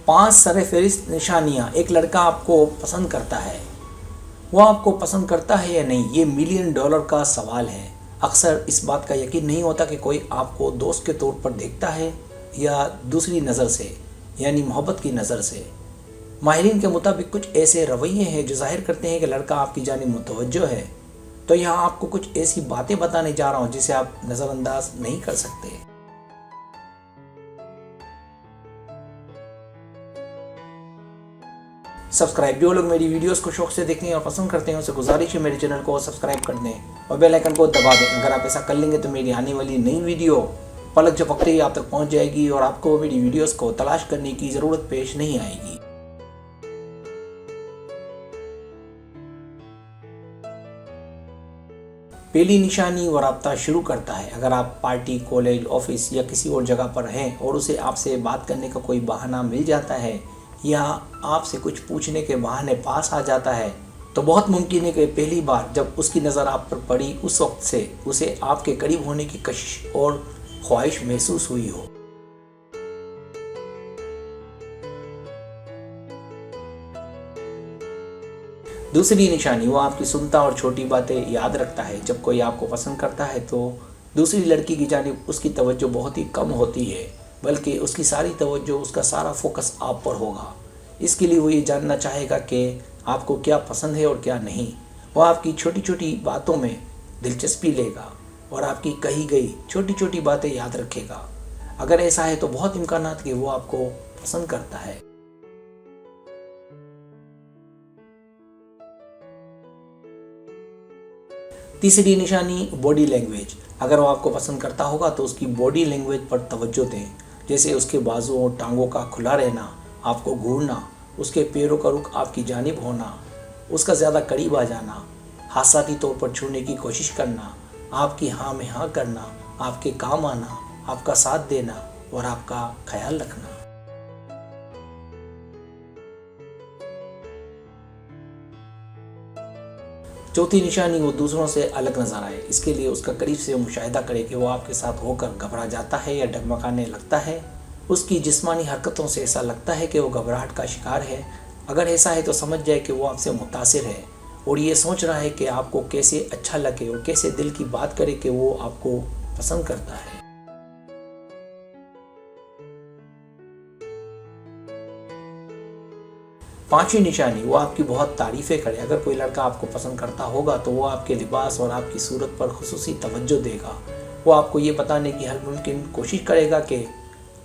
5 सर-ए-फ़हरिस्त निशानियाँ एक लड़का आपको पसंद करता है। वो आपको पसंद करता है या नहीं, ये मिलियन डॉलर का सवाल है। अक्सर इस बात का यकीन नहीं होता कि कोई आपको दोस्त के तौर पर देखता है या दूसरी नज़र से, यानी मोहब्बत की नज़र से। माहिरीन के मुताबिक कुछ ऐसे रवैये हैं जो ज़ाहिर करते हैं कि लड़का आपकी जानिब मुतवज्जो है। तो यहाँ आपको कुछ ऐसी बातें बताने जा रहा हूँ जिसे आप नज़रअंदाज नहीं कर सकते। सब्सक्राइब, जो लोग मेरी वीडियोस को शौक से देखते हैं और पसंद करते हैं उसे गुजारिश है मेरे चैनल को सब्सक्राइब कर दें और बेल आइकन को दबा दें। अगर आप ऐसा कर लेंगे तो मेरी आने वाली नई वीडियो पलक झपकते ही आप तक पहुंच जाएगी और आपको मेरी वीडियोस को तलाश करने की ज़रूरत पेश नहीं आएगी। पहली निशानी वो राब्ता शुरू करता है। अगर आप पार्टी, कॉलेज, ऑफिस या किसी और जगह पर हैं और उसे आपसे बात करने का कोई बहाना मिल जाता है या आपसे कुछ पूछने के बहाने पास आ जाता है, तो बहुत मुमकिन है कि पहली बार जब उसकी नज़र आप पर पड़ी उस वक्त से उसे आपके करीब होने की कशिश और ख्वाहिश महसूस हुई हो। दूसरी निशानी, वो आपकी सुनता और छोटी बातें याद रखता है। जब कोई आपको पसंद करता है तो दूसरी लड़की की जानिब उसकी तवज्जो बहुत ही कम होती है, बल्कि उसकी सारी तवज्जो, उसका सारा फोकस आप पर होगा। इसके लिए वो ये जानना चाहेगा कि आपको क्या पसंद है और क्या नहीं। वो आपकी छोटी छोटी बातों में दिलचस्पी लेगा और आपकी कही गई छोटी छोटी बातें याद रखेगा। अगर ऐसा है तो बहुत इम्कानात कि वो आपको पसंद करता है। तीसरी निशानी, बॉडी लैंग्वेज। अगर वो आपको पसंद करता होगा तो उसकी बॉडी लैंग्वेज पर तवज्जो दें, जैसे उसके बाजुओं और टांगों का खुला रहना, आपको घूरना, उसके पैरों का रुख आपकी जानिब होना, उसका ज़्यादा करीब आ जाना, हादसाती तौर पर छूने की कोशिश करना, आपकी हाँ में हाँ करना, आपके काम आना, आपका साथ देना और आपका ख्याल रखना। चौथी निशानी, वो दूसरों से अलग नजर आए। इसके लिए उसका करीब से मुशाहिदा करे कि वो आपके साथ होकर घबरा जाता है या डगमगाने लगता है। उसकी जिस्मानी हरकतों से ऐसा लगता है कि वो घबराहट का शिकार है। अगर ऐसा है तो समझ जाए कि वो आपसे मुतासिर है और ये सोच रहा है कि आपको कैसे अच्छा लगे और कैसे दिल की बात करे कि वो आपको पसंद करता है। पांचवी निशानी, वो आपकी बहुत तारीफ़ें करे। अगर कोई लड़का आपको पसंद करता होगा तो वो आपके लिबास और आपकी सूरत पर खुसूसी तवज्जो देगा। वो आपको ये बताने की हर मुमकिन कोशिश करेगा कि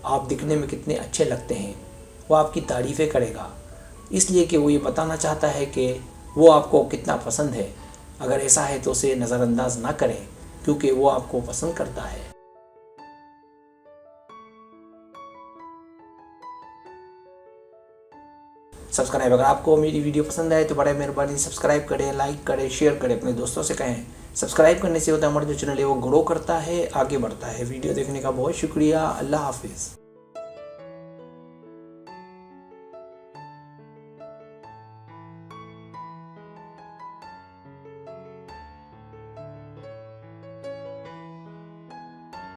आप दिखने में कितने अच्छे लगते हैं। वो आपकी तारीफ़ें करेगा इसलिए कि वो ये बताना चाहता है कि वो आपको कितना पसंद है। अगर ऐसा है तो उसे नज़रअंदाज ना करें क्योंकि वो आपको पसंद करता है। सब्सक्राइब, अगर आपको मेरी वीडियो पसंद आए तो बड़े मेहरबानी सब्सक्राइब करें, लाइक करें, शेयर करें, अपने दोस्तों से कहें। सब्सक्राइब करने से होता है हमारा जो चैनल है वो ग्रो करता है, आगे बढ़ता है। वीडियो देखने का बहुत शुक्रिया। अल्लाह हाफिज़।